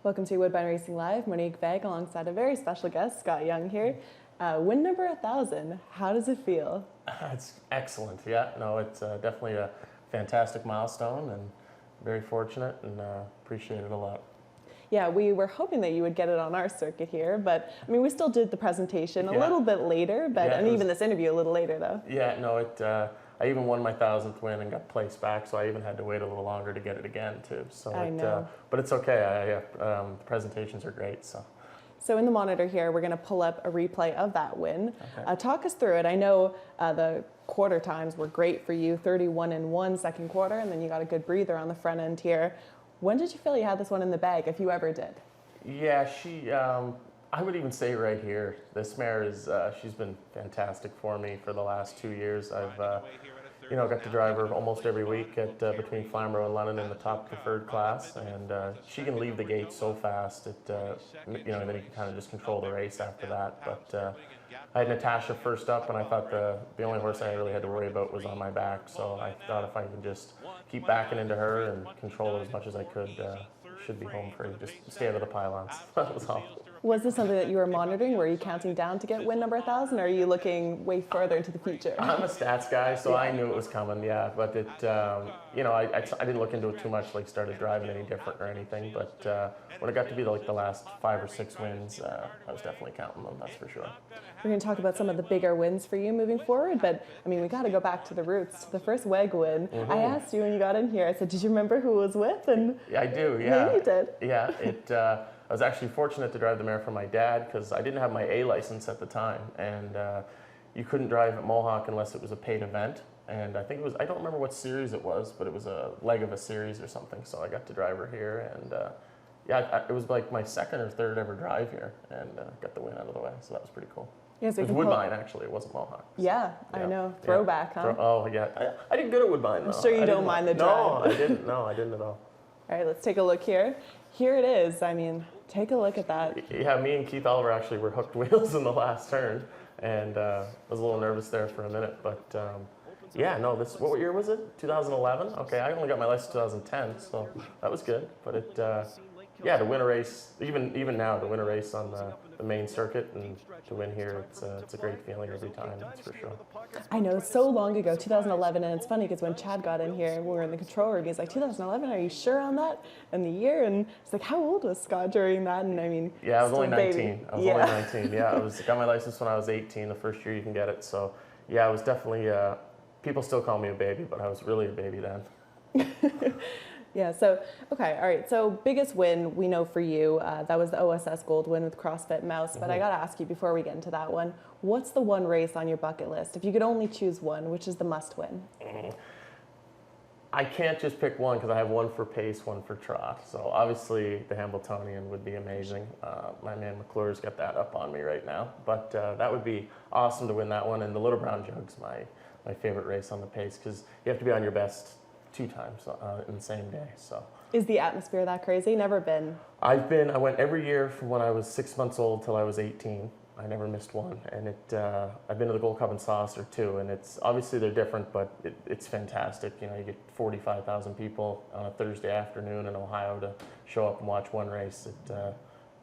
Welcome to Woodbine Racing Live. Monique Veg alongside a very special guest, Scott Young here. Win number 1,000. How does it feel? It's excellent. Yeah, no, it's definitely a fantastic milestone and very fortunate and appreciate it a lot. Yeah, we were hoping that you would get it on our circuit here, but I mean, we still did the presentation a little bit later, but and even this interview a little later though. Yeah, no, I even won my 1,000th win and got placed back, so I even had to wait a little longer to get it again too. So I know. But it's okay. The presentations are great. So in the monitor here, we're going to pull up a replay of that win. Okay. Talk us through it. I know the quarter times were great for you, 31 in one second quarter, and then you got a good breather on the front end here. When did you feel you had this one in the bag, if you ever did? Yeah, I would even say right here, this mare is, she's been fantastic for me for the last 2 years. I've, got to drive her almost every week at between Flamborough and London in the top preferred class, and she can leave the gate so fast that, then you can kind of just control the race after that. But I had Natasha first up, and I thought the only horse I really had to worry about was on my back, so I thought if I could just keep backing into her and control her as much as I could, should be home free. Just stay out of the pylons. That was all. Was this something that you were monitoring? Were you counting down to get win number 1,000, or are you looking way further into the future? I'm a stats guy, so I knew it was coming, yeah. But I didn't look into it too much, like started driving any different or anything. But when it got to be like the last 5 or 6 wins, I was definitely counting them, that's for sure. We're going to talk about some of the bigger wins for you moving forward, but I mean, we got to go back to the roots. The first WEG win, I asked you when you got in here, I said, did you remember who it was with? And yeah, I do, yeah. Maybe you did. Yeah, I was actually fortunate to drive the mare for my dad because I didn't have my A license at the time, and you couldn't drive at Mohawk unless it was a paid event. And I think I don't remember what series it was, but it was a leg of a series or something, so I got to drive her here, and it was like my second or third ever drive here, and got the win out of the way, so that was pretty cool. Yeah, so it was Woodbine, actually, it wasn't Mohawk. So, yeah, I know. Throwback, huh? Oh, yeah. I did good at Woodbine, though. I'm sure you don't mind the drive. No, I didn't. No, I didn't at all. All right, let's take a look here. Here it is. I mean, take a look at that. Yeah, me and Keith Oliver actually were hooked wheels in the last turn, and I was a little nervous there for a minute, but what year was it? 2011? Okay, I only got my license in 2010, so that was good. But to win a race, even now, to win a race on the main circuit and to win here, it's a great feeling every time, that's for sure. I know, it's so long ago, 2011, and it's funny because when Chad got in here, we were in the control room, he's like, 2011, are you sure on that? And the year, and it's like, how old was Scott during that? And I mean, yeah, I was only 19. Baby. I was only 19. Yeah, got my license when I was 18, the first year you can get it. So yeah, I was definitely, people still call me a baby, but I was really a baby then. Yeah, so, okay, all right, so biggest win we know for you, that was the OSS Gold win with CrossFit Mouse, but I gotta ask you before we get into that one, what's the one race on your bucket list? If you could only choose one, which is the must win? I can't just pick one because I have one for pace, one for trot. So obviously the Hambletonian would be amazing. My man McClure's got that up on me right now, but that would be awesome to win that one. And the Little Brown Jug's my favorite race on the pace because you have to be on your best 2 times in the same day. So is the atmosphere that crazy? Never been. I went every year from when I was 6 months old till I was 18. I never missed one, and I've been to the Gold Cup and Saucer too, and it's obviously they're different, but it's fantastic. You get 45,000 people on a Thursday afternoon in Ohio to show up and watch one race.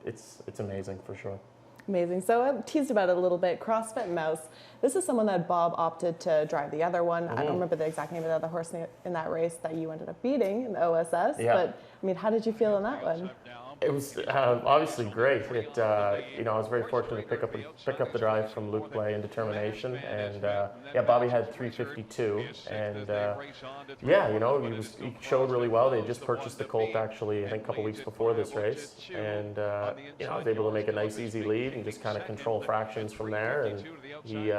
It's amazing for sure. Amazing. So I teased about it a little bit. CrossFit Mouse. This is someone that Bob opted to drive the other one. I don't remember the exact name of the other horse in that race that you ended up beating in the OSS. Yeah. But I mean, how did you feel in that one? It was obviously great. I was very fortunate to pick up the drive from Luke Blay and Determination, and Bobby had 352, and he showed really well. They had just purchased the colt actually, I think a couple weeks before this race, and I was able to make a nice easy lead and just kind of control fractions from there, and he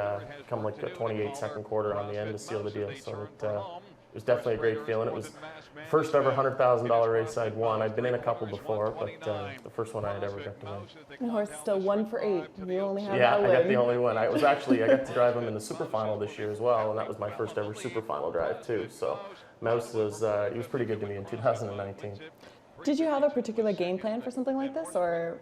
come like a 28-second quarter on the end to seal the deal. So it was definitely a great feeling. It was the first ever $100,000 race I'd won. I'd been in a couple before, but the first one I had ever got to win. The horse is still 1 for 8. You only have that win. I got the only one. I got to drive him in the super final this year as well, and that was my first ever super final drive too. So Mouse was he was pretty good to me in 2019. Did you have a particular game plan for something like this, or?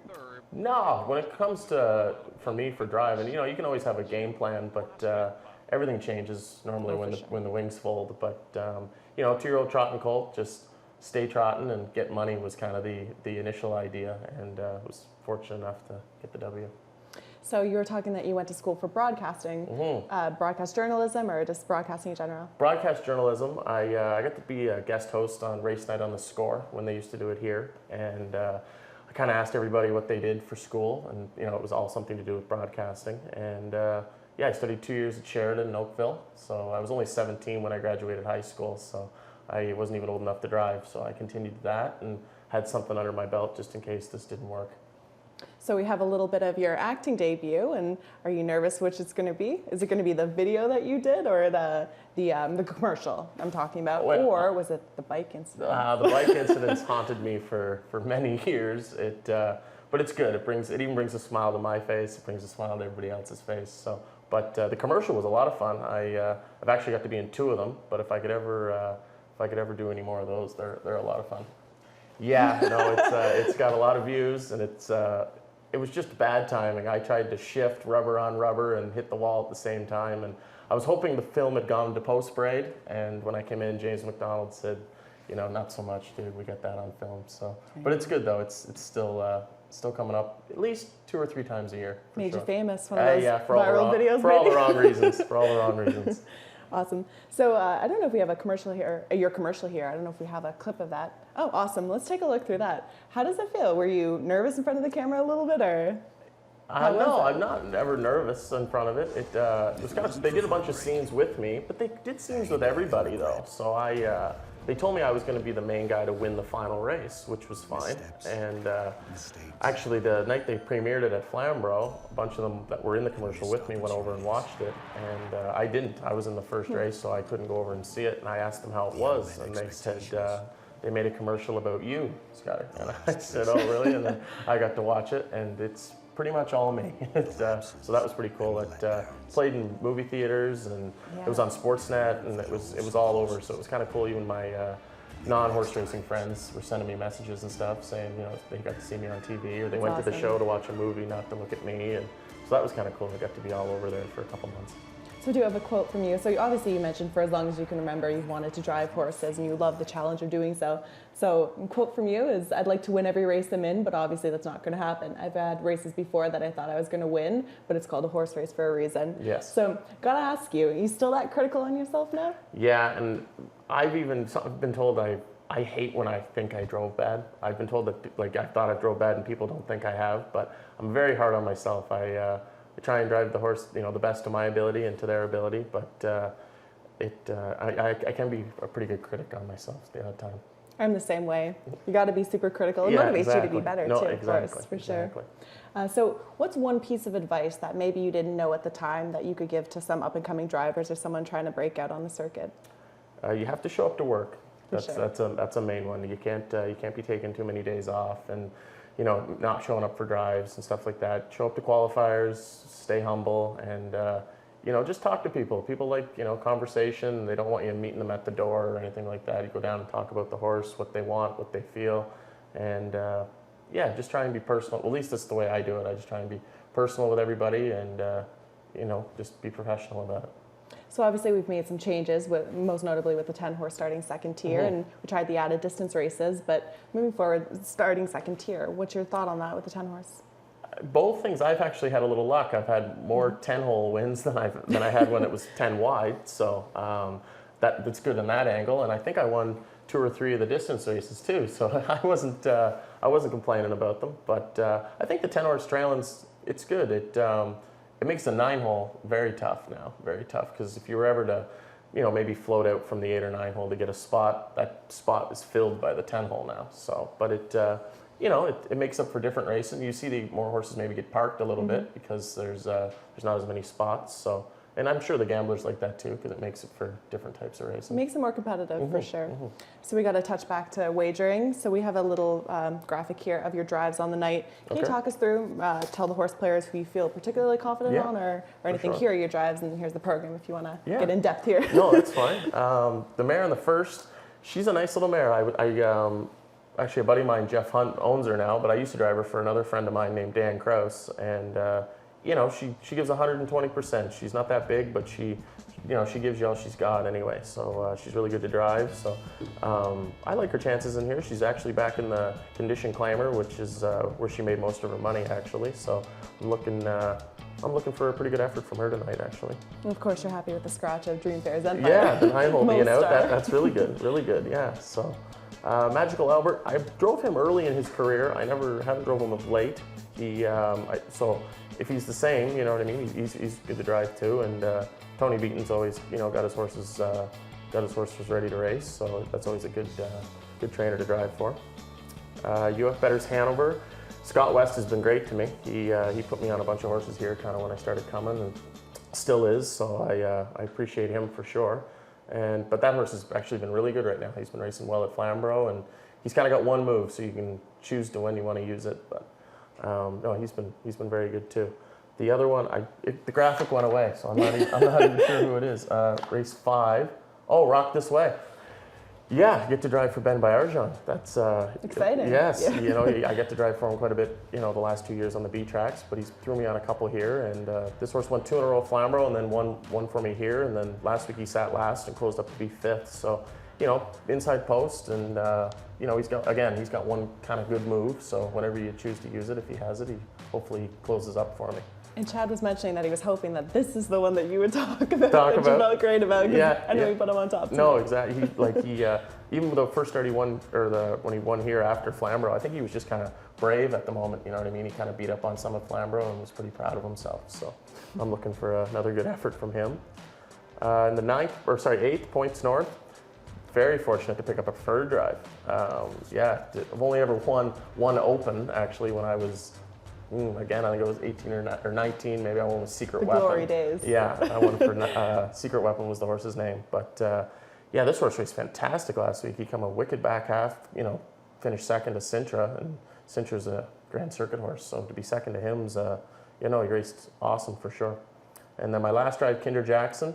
No, when it comes to for me for driving, you can always have a game plan, but everything changes normally when the wings fold. But 2-year-old trot and colt, just stay trotting and get money was kind of the initial idea, and was fortunate enough to get the W. So you were talking that you went to school for broadcasting, broadcast journalism, or just broadcasting in general? Broadcast journalism. I got to be a guest host on Race Night on the Score when they used to do it here, and I kind of asked everybody what they did for school, and it was all something to do with broadcasting. And I studied 2 years at Sheridan in Oakville, so I was only 17 when I graduated high school, so I wasn't even old enough to drive, so I continued that and had something under my belt just in case this didn't work. So we have a little bit of your acting debut, and are you nervous which it's going to be? Is it going to be the video that you did, or the commercial I'm talking about, or was it the bike incident? The bike incident's haunted me for many years. But it's good. It even brings a smile to my face. It brings a smile to everybody else's face. So, but the commercial was a lot of fun. I've actually got to be in 2 of them. But if I could ever do any more of those, they're a lot of fun. Yeah, no, it's got a lot of views, and it was just bad timing. I tried to shift rubber on rubber and hit the wall at the same time, and I was hoping the film had gone to post-grade, and when I came in, James McDonald said, not so much, dude, we got that on film. So, but it's good though. It's still coming up at least 2 or 3 times a year. Made sure. you famous, one of those for viral videos. For all the wrong reasons. For all the wrong reasons. Awesome. So I don't know if we have a commercial here, your commercial here. I don't know if we have a clip of that. Oh, awesome. Let's take a look through that. How does it feel? Were you nervous in front of the camera a little bit, or? No, I'm not ever nervous in front of it. It was kind of, they did a bunch of scenes with me, but they did scenes with everybody though. So they told me I was going to be the main guy to win the final race, which was fine. And actually, the night they premiered it at Flamborough, a bunch of them that were in the commercial with me went over and watched it. And I didn't. I was in the first race, so I couldn't go over and see it. And I asked them how it was, and they said, they made a commercial about you, Scotty. And I said, oh, really? And then I got to watch it, and it's pretty much all me. So that was pretty cool. It played in movie theaters, and it was on Sportsnet, and it was all over. So it was kind of cool. Even my non-horse racing friends were sending me messages and stuff saying, they got to see me on TV, or they went to the show to watch a movie, not to look at me. And so that was kind of cool. I got to be all over there for a couple months. So I do have a quote from you. So obviously you mentioned for as long as you can remember, you've wanted to drive horses and you love the challenge of doing so. So a quote from you is, I'd like to win every race I'm in, but obviously that's not going to happen. I've had races before that I thought I was going to win, but it's called a horse race for a reason. Yes. So gotta ask you, are you still that critical on yourself now? Yeah, and I've been told I hate when I think I drove bad. I've been told that I thought I drove bad and people don't think I have, but I'm very hard on myself. I try and drive the horse, the best of my ability and to their ability, but I can be a pretty good critic on myself the other time. I'm the same way. You got to be super critical. It motivates you to be better too, of course, for sure. So what's one piece of advice that maybe you didn't know at the time that you could give to some up-and-coming drivers or someone trying to break out on the circuit? You have to show up to work. That's a main one. You can't be taking too many days off and not showing up for drives and stuff like that. Show up to qualifiers, stay humble, and just talk to people. People like conversation. They don't want you meeting them at the door or anything like that. You go down and talk about the horse, what they want, what they feel, and just try and be personal. At least that's the way I do it. I just try and be personal with everybody, and just be professional about it. So obviously we've made some changes, most notably with the 10-horse starting second tier, and we tried the added distance races, but moving forward, starting second tier, what's your thought on that with the 10-horse? Both things. I've actually had a little luck. I've had more 10-hole wins than I had when it was 10 wide, so that's good in that angle, and I think I won 2 or 3 of the distance races too, so I wasn't complaining about them, but I think the 10-horse trailing's, it's good. It makes the 9-hole very tough now, very tough, because if you were ever to, maybe float out from the 8 or 9 hole to get a spot, that spot is filled by the 10-hole now. So, but it makes up for different racing. You see more horses maybe get parked a little bit because there's not as many spots. So, and I'm sure the gamblers like that too, because it makes it for different types of racing. It makes it more competitive for sure. So we got to touch back to wagering. So we have a little graphic here of your drives on the night. Can you talk us through, tell the horse players who you feel particularly confident on, or anything? Here are your drives, and here's the program if you want to get in depth here. No, that's fine. The mare in the first, she's a nice little mare. Actually, a buddy of mine, Jeff Hunt, owns her now, but I used to drive her for another friend of mine named Dan Kraus, and she gives 120%. She's not that big, but she she gives you all she's got anyway. So she's really good to drive. So I like her chances in here. She's actually back in the condition climber, which is where she made most of her money actually. So I'm looking for a pretty good effort from her tonight actually. And of course, you're happy with the scratch of Dream Fair's Empire. Yeah, the 9-hole being out, Star. that's really good, really good. Yeah. So Magical Albert, I drove him early in his career. I haven't drove him of late. So if he's the same, you know what I mean. He's good to drive too. And Tony Beaton's always got his horses ready to race. So that's always a good trainer to drive for. UF Bettor's Hanover. Scott West has been great to me. He put me on a bunch of horses here kind of when I started coming, and still is. So I appreciate him for sure. But that horse has actually been really good right now. He's been racing well at Flamborough, and he's kind of got one move, so you can choose to when you want to use it. But no, he's been very good too. The other one, the graphic went away, so I'm not even sure who it is. Race 5. Oh, Rock This Way. Yeah, I get to drive for Ben Bayarjan. That's exciting. Yes, yeah. I get to drive for him quite a bit, the last 2 years on the B tracks, but he's threw me on a couple here, and this horse won 2 in a row at Flamborough, and then one for me here, and then last week he sat last and closed up to be 5th. So, inside post, and he's got one kind of good move. So whenever you choose to use it, if he has it, he hopefully closes up for me. And Chad was mentioning that he was hoping that this is the one that you would talk about. You felt great about. Yeah, I know you put him on top. No, exactly. He even the first start he won, when he won here after Flamborough, I think he was just kind of brave at the moment. You know what I mean? He kind of beat up on some at Flamborough and was pretty proud of himself. So I'm looking for another good effort from him. In the 8th, Points North. Very fortunate to pick up a preferred drive. I've only ever won one open actually when I was. Again, I think it was 18 or 19. Maybe I won with Secret Weapon. Glory days. Yeah, I won for Secret Weapon was the horse's name. But this horse raced fantastic last week. He came a wicked back half. Finished second to Sintra, and Sintra's a Grand Circuit horse. So to be second to him's, he raced awesome for sure. And then my last drive, Kinder Jackson.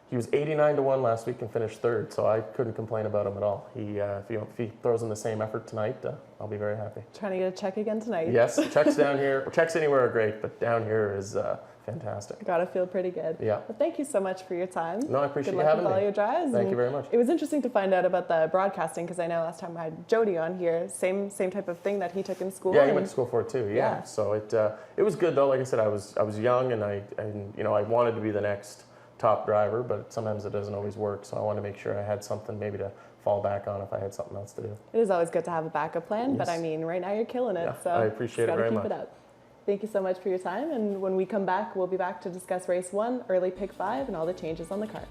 He was 89-1 last week and finished 3rd, so I couldn't complain about him at all. If he throws in the same effort tonight, I'll be very happy. Trying to get a check again tonight. Yes, checks down here. Checks anywhere are great, but down here is fantastic. Gotta feel pretty good. Yeah. Well, thank you so much for your time. No, I appreciate you having me. Good luck with all your drives. Thank you very much. It was interesting to find out about the broadcasting, because I know last time I had Jody on here, same type of thing that he took in school. Yeah, he went to school for it too. Yeah. So it was good though. Like I said, I was young, and I wanted to be the next top driver, but sometimes it doesn't always work. So I wanted to make sure I had something maybe to fall back on if I had something else to do. It is always good to have a backup plan, yes. But right now you're killing it. Yeah, so I appreciate it very much. Keep it up. Thank you so much for your time. And when we come back, we'll be back to discuss race 1, early pick 5, and all the changes on the card.